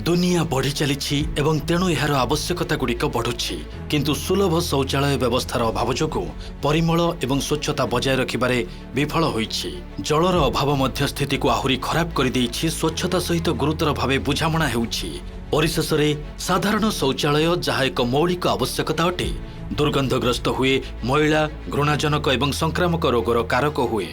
दुनिया बढ़ी चली एवं तेणु यार आवश्यकता गुड़िक बढ़ुछि किंतु सुलभ शौचालय व्यवस्थार अभाव जोगु परिमल एवं स्वच्छता बजाय रखिबारे विफल होइछि। जलर अभाव मध्य स्थिति को आहुरी खराब कर देइछि। स्वच्छता सहित गुरुतर भावे बुझामणा हेउछि। परिशेषरे साधारण शौचालय जहाँ एक मौलिक आवश्यकता अटे दुर्गंधग्रस्त हुए, मैला, घृणाजनक एवं संक्रामक रोगर कारक हुए।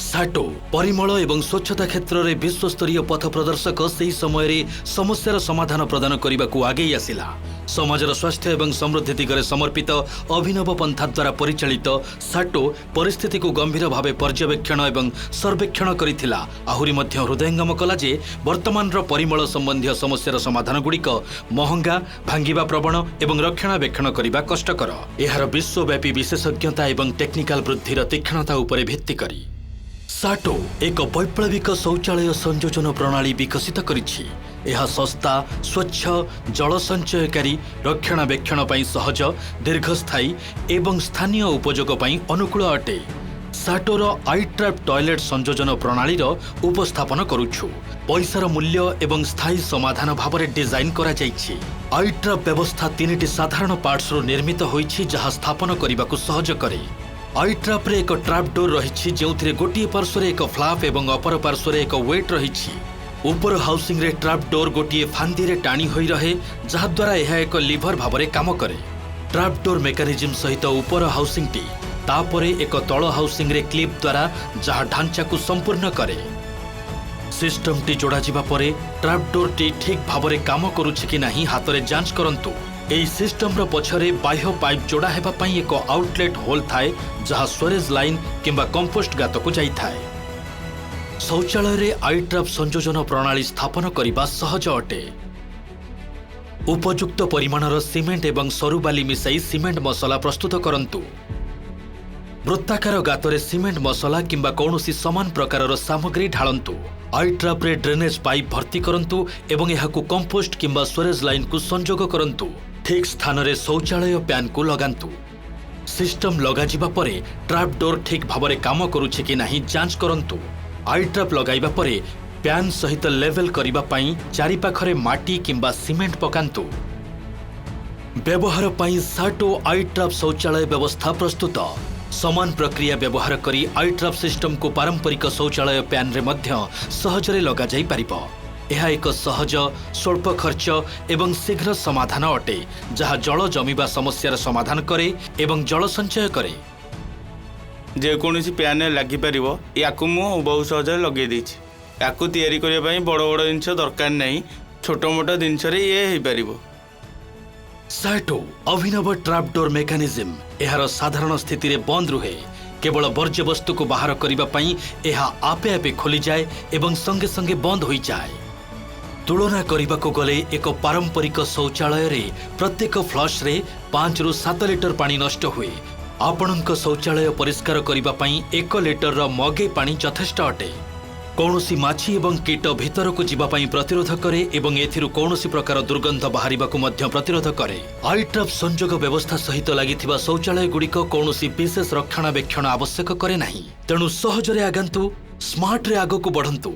साटो परिमल एवं स्वच्छता क्षेत्र में विश्वस्तरीय पथ प्रदर्शक से समय समस्यार समाधान प्रदान करने को आगे आसिला। समाजर स्वास्थ्य एवं समृद्धि दिगरे समर्पित अभिनव पंथा द्वारा परिचालित साटो परिस्थिति को गंभीर भावे पर्यवेक्षण एवं सर्वेक्षण करिथिला। आहुरी मध्य हृदयंगम कला जे वर्तमान परिमल संबंधी समस्यार समाधान गुड़िक महंगा, भांगिबा प्रवण एवं रक्षणाबेक्षण करने कष्टकर। एहार विश्वव्यापी विशेषज्ञता एवं टेक्निकाल वृद्धिर तीक्ष्णता उपरे भित्ति करी साटो एक वैप्लविक शौचालय संयोजन प्रणाली विकसित करिछि। यह सस्ता, स्वच्छ, जल संचयकारी, रक्षणाबेक्षण पई सहज, दीर्घस्थायी एवं स्थानीय उपयोग पई अनुकूल अटे। साटोर आई ट्रैप टॉयलेट संयोजन प्रणालीर उपस्थापन करुछु। पैसार मूल्य एवं स्थायी समाधान भावरे डिजाइन करा जाइछि। आई ट्रैप व्यवस्था 3टी साधारण पार्ट्स रो निर्मित होइछि जहा स्थापन करबाकू सहज करे। आई ट्रैप रे एक ट्रैप डोर रही जो गोटे पार्श्व एक फ्लैप एवं अपर पार्श्व एक वेट रही। ऊपर हाउसिंग रे ट्रैप डोर गोटे फांदी रे टाणी होई रहे जहाद्वारा यह एक लिभर भावरे काम करे। ट्रैप डोर मेकानिज्म सहित ऊपर हाउसिंग टी तापरे एक तल हाउसिंग रे क्लिप द्वारा जहा ढांचा को संपूर्ण करे। सिस्टम टी जोड़ा जिबा परे ट्रैप डोर टी ठीक भावरे काम करूछि कि नाही हाथ रे जांच करंतु। एई सिस्टम रो पछरे बाह्य पाइप जोड़ा हेबा पई एक आउटलेट होल थाए जहा स्टोरेज लाइन किंबा कंपोस्ट गात को जाई थाए। शौचालय रे आई ट्रैप संयोजन प्रणाली स्थापन करिबा सहज अटे। उपयुक्त परिमाणर सीमेंट एवं सरू बाली मिसाई सीमेंट मसला प्रस्तुत करंतु। वृत्ताकार गातरे सीमेंट मसला किंबा कौनसी समान प्रकारर सामग्री ढालंतु। आई ट्रैप रे ड्रेनेज पाइप भर्ती करंतु एवं एहाकू कंपोस्ट किंबा स्टोरेज लाइन को संयोग करंतु। ठीक स्थान रे शौचालय पैन को लगांतु। सिस्टम लगा जिबा परे ट्रैप डोर ठीक भावरे काम करूछि कि नाही जांच करंतु। आई ट्रैप लगाइबा परे पैन सहित लेवल करिबा पई चारि पाखरे माटी किंबा सीमेंट पकांतु। व्यवहार पई साटो आई ट्रैप शौचालय व्यवस्था प्रस्तुत। समान प्रक्रिया व्यवहार करी आई ट्रैप सिस्टम को पारंपरिक शौचालय पैन रे मध्य सहजरे लगा जाई पारिबो। यह एक सहज, स्वल्प खर्च एवं शीघ्र समाधान अटे जहाँ जल जमीबा समस्यार समाधान करे एवं जल संचय करे। जेकोसी पैन लगी पारिबो याकू मु बहुत सहज लगे देछि। याकू तैयारी करिया पई बड़ बड़ जिंस दरकार नहीं, छोट मोट जिंस रे ये हे पारिबो। साटो अभिनव ट्रैप डोर मेकानिज्म एहार साधारण स्थिति रे बंद रुहे। केवल वर्ज्य वस्तु को बाहर करिबा पई एहा आपे आपे खोली जाए एवं संगे संगे बंद होई जाए। तुलना करिबा को गले एक पारंपरिक शौचालय रे प्रत्येक फ्लश रे 5 ରୁ 7 लिटर पानी नष्ट हुए। आपणक शौचालय परिष्कार करिबा पई 1 लिटर रो मगे पानी यथेष्ट अटे। कौनसी माछी एवं कीट भीतर को जीवा पई प्रतिरोध करे एवं एथिरु कौनसी प्रकार दुर्गंध बाहरिबा को मध्य प्रतिरोध करे। आई ट्रैप संयोग व्यवस्था सहित लागिथिबा शौचालय गुड़िक कौनसी विशेष रक्षणाबेक्षण आवश्यक करे नाही। तेणु सहजरे आगंतु, स्मार्ट रे आगो को बढ़ंतु।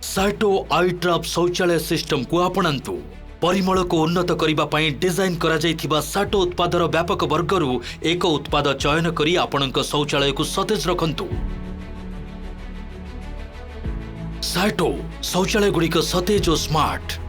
साटो आई ट्रैप शौचालय सिस्टम को आपणांतु। परिमल को उन्नत करिबा पई डिजाइन करा जाइथिबा साटो उत्पादर व्यापक वर्गरु एक उत्पाद चयन करी आपणक शौचालय को सतेज रखंतु। साटो शौचालय गुड़िक सतेज और स्मार्ट।